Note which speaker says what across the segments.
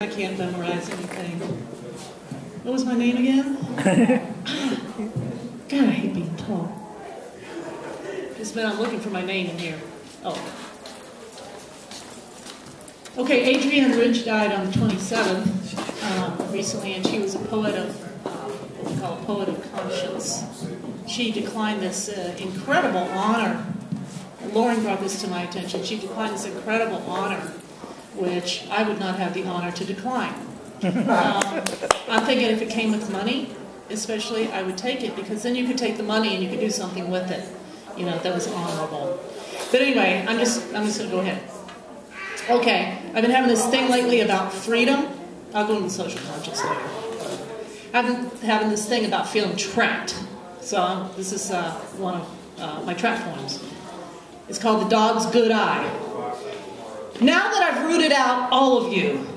Speaker 1: I can't memorize anything. What was my name again? God, I hate being tall. Just been, I'm looking for my name in here. Oh. Okay, Adrienne Ridge died on the 27th recently, and she was a poet of, what we call a poet of conscience. She declined this incredible honor. Lauren brought this to my attention. She declined this incredible honor, which I would not have the honor to decline. I'm thinking if it came with money, especially, I would take it, because then you could take the money and you could do something with it, you know, that was honorable. But anyway, I'm just going to go ahead. Okay, I've been having this thing lately about freedom. I'll go into social conscience later. I've been having this thing about feeling trapped. So this is one of my trap poems. It's called The Dog's Good Eye. Now that I've rooted out all of you,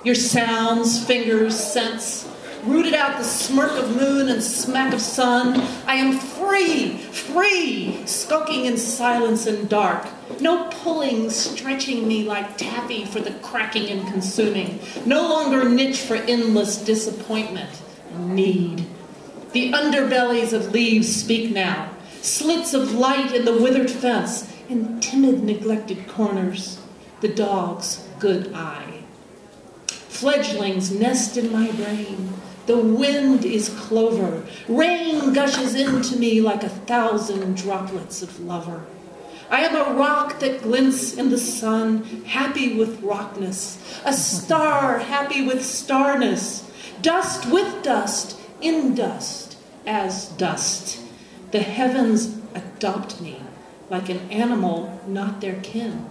Speaker 1: your sounds, fingers, scents, rooted out the smirk of moon and smack of sun, I am free, free, skulking in silence and dark. No pulling, stretching me like taffy for the cracking and consuming. No longer niche for endless disappointment and need. The underbellies of leaves speak now. Slits of light in the withered fence, in timid, neglected corners. The dog's good eye. Fledglings nest in my brain. The wind is clover. Rain gushes into me like 1,000 droplets of lover. I am a rock that glints in the sun, happy with rockness. A star happy with starness. Dust with dust, in dust, as dust. The heavens adopt me like an animal not their kin.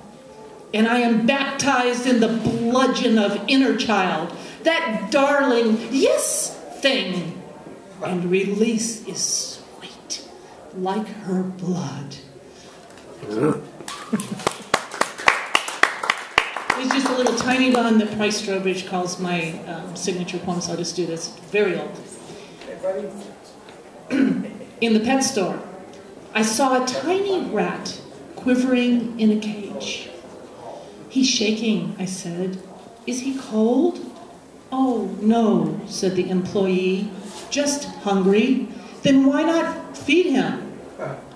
Speaker 1: And I am baptized in the bludgeon of inner child, that darling yes thing. And release is sweet, like her blood. It's just a little tiny one that Price Strobridge calls my signature poem, so I'll just do this. Very old. In the pet store, I saw a tiny rat quivering in a cage. He's shaking, I said. Is he cold? Oh, no, said the employee. Just hungry. Then why not feed him?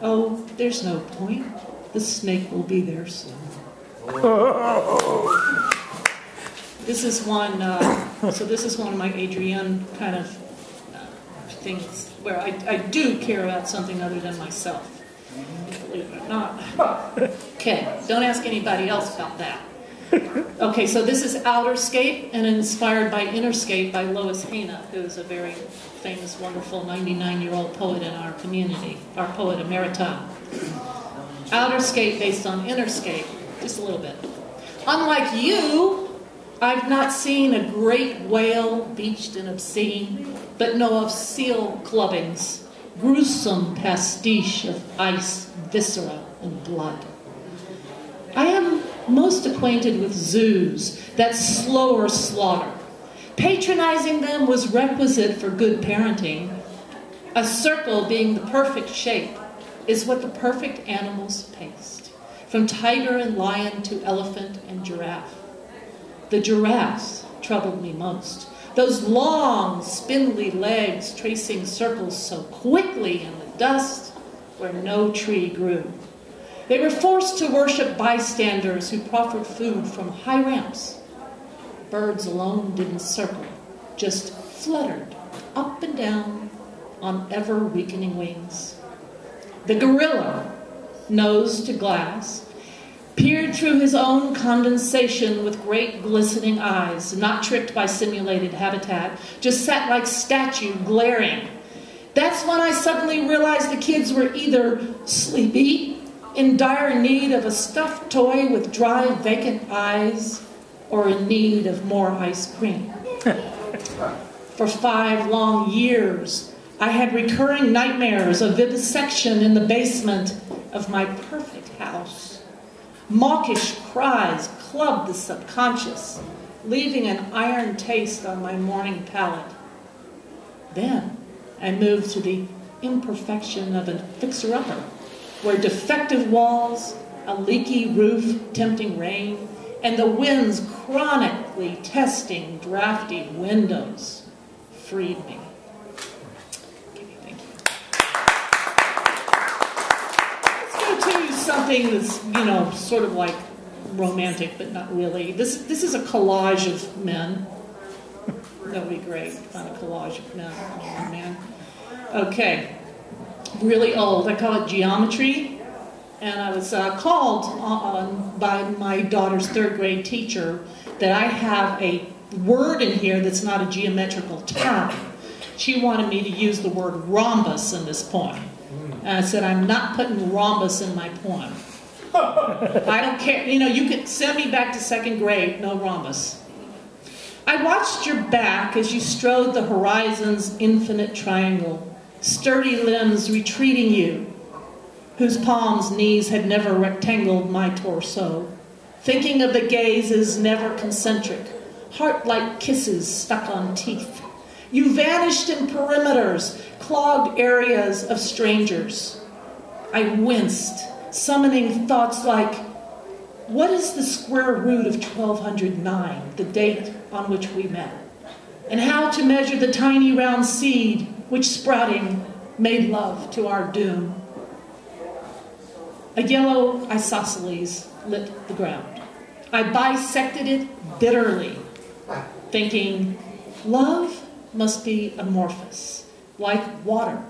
Speaker 1: Oh, there's no point. The snake will be there soon. This is one, so this is one of my Adrienne kind of things where I do care about something other than myself. Believe it or not. Okay, don't ask anybody else about that. Okay, so this is Outerscape and inspired by Innerscape by Lois Hana, who is a very famous, wonderful 99-year-old poet in our community, our poet emerita. Outerscape based on Innerscape, just a little bit. Unlike you, I've not seen a great whale beached and obscene, but know of seal clubbings, gruesome pastiche of ice, viscera, and blood. I am most acquainted with zoos, that slower slaughter. Patronizing them was requisite for good parenting. A circle being the perfect shape is what the perfect animals taste, from tiger and lion to elephant and giraffe. The giraffes troubled me most. Those long, spindly legs tracing circles so quickly in the dust where no tree grew. They were forced to worship bystanders who proffered food from high ramps. Birds alone didn't circle, just fluttered up and down on ever-weakening wings. The gorilla, nose to glass, peered through his own condensation with great glistening eyes, not tricked by simulated habitat, just sat like statue glaring. That's when I suddenly realized the kids were either sleepy, in dire need of a stuffed toy with dry, vacant eyes, or in need of more ice cream. For 5 long years, I had recurring nightmares of vivisection in the basement of my perfect house. Mawkish cries clubbed the subconscious, leaving an iron taste on my morning palate. Then I moved to the imperfection of a fixer-upper, where defective walls, a leaky roof tempting rain, and the wind's chronic ugly, testing, drafty windows freed me. Okay, thank you. Let's go to something that's, you know, sort of like romantic, but not really. This is a collage of men. That would be great. Find a collage of men. Oh, man. Okay. Really old. I call it geometry. And I was called on by my daughter's third grade teacher that I have a word in here that's not a geometrical term. She wanted me to use the word rhombus in this poem. And I said, I'm not putting rhombus in my poem. I don't care. You know, you could send me back to second grade, no rhombus. I watched your back as you strode the horizon's infinite triangle, sturdy limbs retreating you, whose palms, knees had never rectangled my torso, thinking of the gazes never concentric, heart-like kisses stuck on teeth. You vanished in perimeters, clogged areas of strangers. I winced, summoning thoughts like, what is the square root of 1209, the date on which we met? And how to measure the tiny round seed which sprouting made love to our doom. A yellow isosceles lit the ground. I bisected it bitterly, thinking, love must be amorphous, like water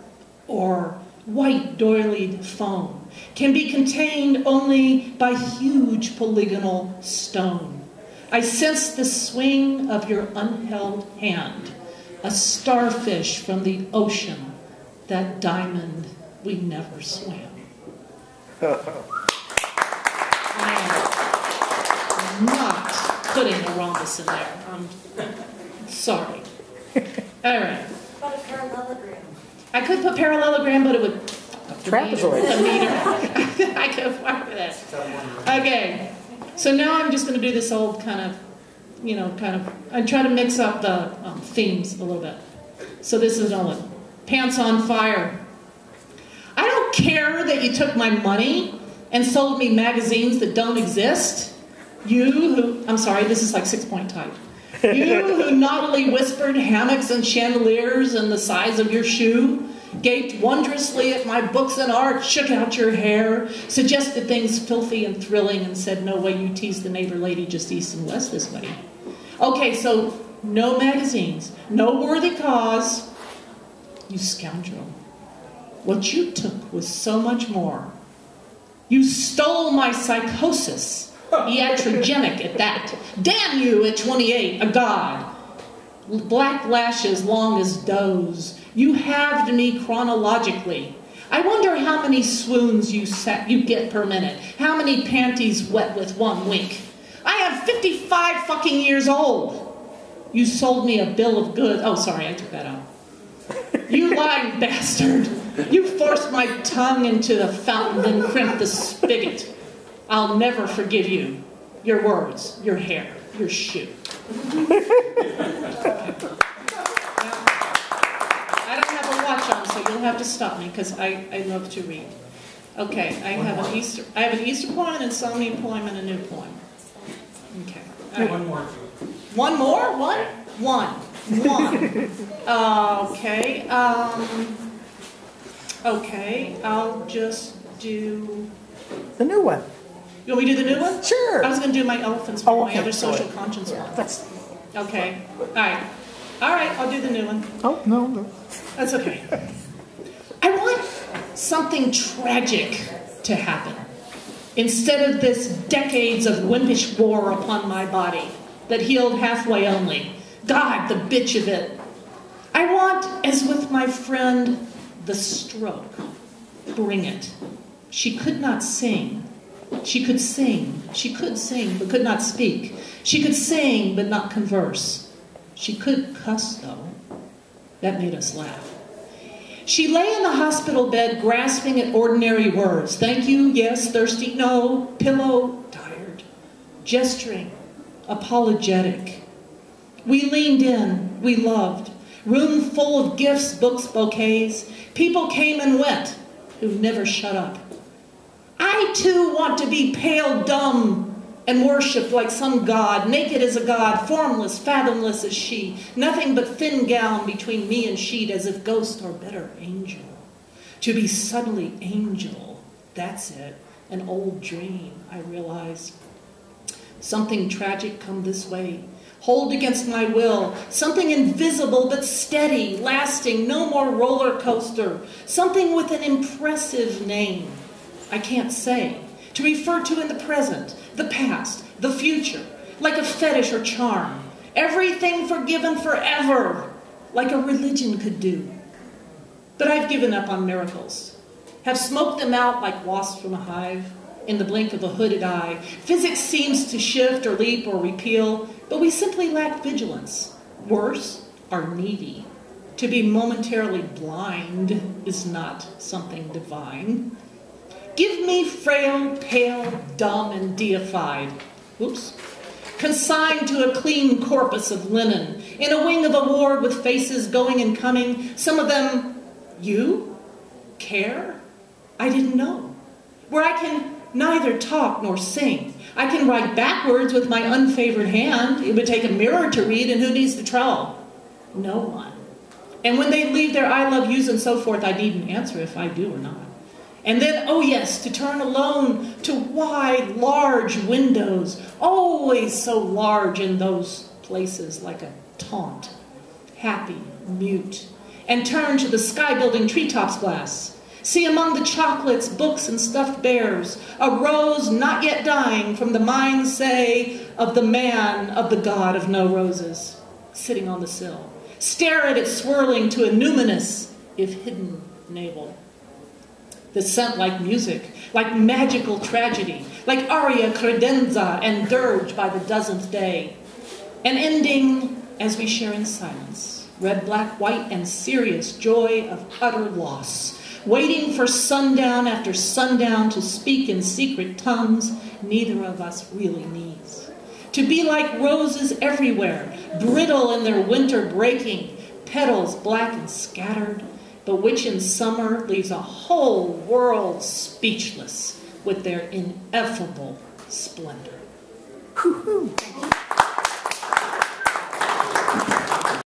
Speaker 1: or white doilied foam, can be contained only by huge polygonal stone. I sensed the swing of your unheld hand, a starfish from the ocean, that diamond we never swam. I am not putting a rhombus in there. I'm sorry. All right.
Speaker 2: What a parallelogram.
Speaker 1: I could put parallelogram, but it would...
Speaker 3: Trapezoid.
Speaker 1: A meter. I could work with that. Okay. So now I'm just going to do this old kind of, you know, I try to mix up the themes a little bit. So this is another one. Pants on fire. I don't care that you took my money and sold me magazines that don't exist. You who, I'm sorry, this is like 6-point type. You who naughtily whispered hammocks and chandeliers and the size of your shoe, gaped wondrously at my books and art, shook out your hair, suggested things filthy and thrilling, and said, no way, you teased the neighbor lady just east and west this way. Okay, so no magazines, no worthy cause. You scoundrel. What you took was so much more. You stole my psychosis, iatrogenic at that. Damn you at 28, a god. Black lashes long as does. You halved me chronologically. I wonder how many swoons you get per minute. How many panties wet with one wink. I am 55 fucking years old. You sold me a bill of goods. Oh, sorry, I took that out. You lying bastard. You forced my tongue into the fountain, then crimped the spigot. I'll never forgive you. Your words, your hair, your shoe. So you'll have to stop me because I love to read. Okay, I have an Easter poem, an insomnia poem, and a new poem. Okay. All right.
Speaker 4: One more.
Speaker 1: One more? One. Okay. Okay. I'll just do
Speaker 3: the new one.
Speaker 1: You want me to do the new one?
Speaker 3: Sure.
Speaker 1: I was going to do my elephants one,
Speaker 3: okay.
Speaker 1: My other social conscience one.
Speaker 3: That's...
Speaker 1: Okay. All right. I'll do the new one.
Speaker 3: Oh no.
Speaker 1: That's okay. I want something tragic to happen instead of this decades of wimpish war upon my body that healed halfway only. God, the bitch of it. I want, as with my friend, the stroke. Bring it. She could not sing. She could sing, but could not speak. She could sing, but not converse. She could cuss, though. That made us laugh. She lay in the hospital bed, grasping at ordinary words. Thank you, yes, thirsty, no, pillow, tired. Gesturing, apologetic. We leaned in, we loved. Room full of gifts, books, bouquets. People came and went, who never shut up. I, too, want to be pale, dumb, and worshipped like some god, naked as a god, formless, fathomless as she, nothing but thin gown between me and sheet, as if ghost or better angel. To be suddenly angel, that's it, an old dream, I realize. Something tragic come this way, hold against my will, something invisible but steady, lasting, no more roller coaster, something with an impressive name I can't say, to refer to in the present, the past, the future, like a fetish or charm, everything forgiven forever, like a religion could do. But I've given up on miracles, have smoked them out like wasps from a hive, in the blink of a hooded eye. Physics seems to shift or leap or repeal, but we simply lack vigilance. Worse, are needy. To be momentarily blind is not something divine. Give me frail, pale, dumb, and deified. Oops. Consigned to a clean corpus of linen, in a wing of a ward with faces going and coming, some of them, you? Care? I didn't know. Where I can neither talk nor sing. I can write backwards with my unfavored hand. It would take a mirror to read, and who needs the trowel? No one. And when they leave their I love yous and so forth, I needn't answer if I do or not. And then, oh yes, to turn alone to wide, large windows, always so large in those places, like a taunt, happy, mute, and turn to the sky-building treetops glass. See among the chocolates, books, and stuffed bears, a rose not yet dying from the mind, say, of the man of the god of no roses, sitting on the sill. Stare at it swirling to a numinous, if hidden, navel. The scent like music, like magical tragedy, like aria, credenza, and dirge by the dozenth day. An ending as we share in silence, red, black, white, and serious joy of utter loss. Waiting for sundown after sundown to speak in secret tongues neither of us really needs. To be like roses everywhere, brittle in their winter breaking, petals black and scattered, but which in summer leaves a whole world speechless with their ineffable splendor.
Speaker 3: Hoo-hoo.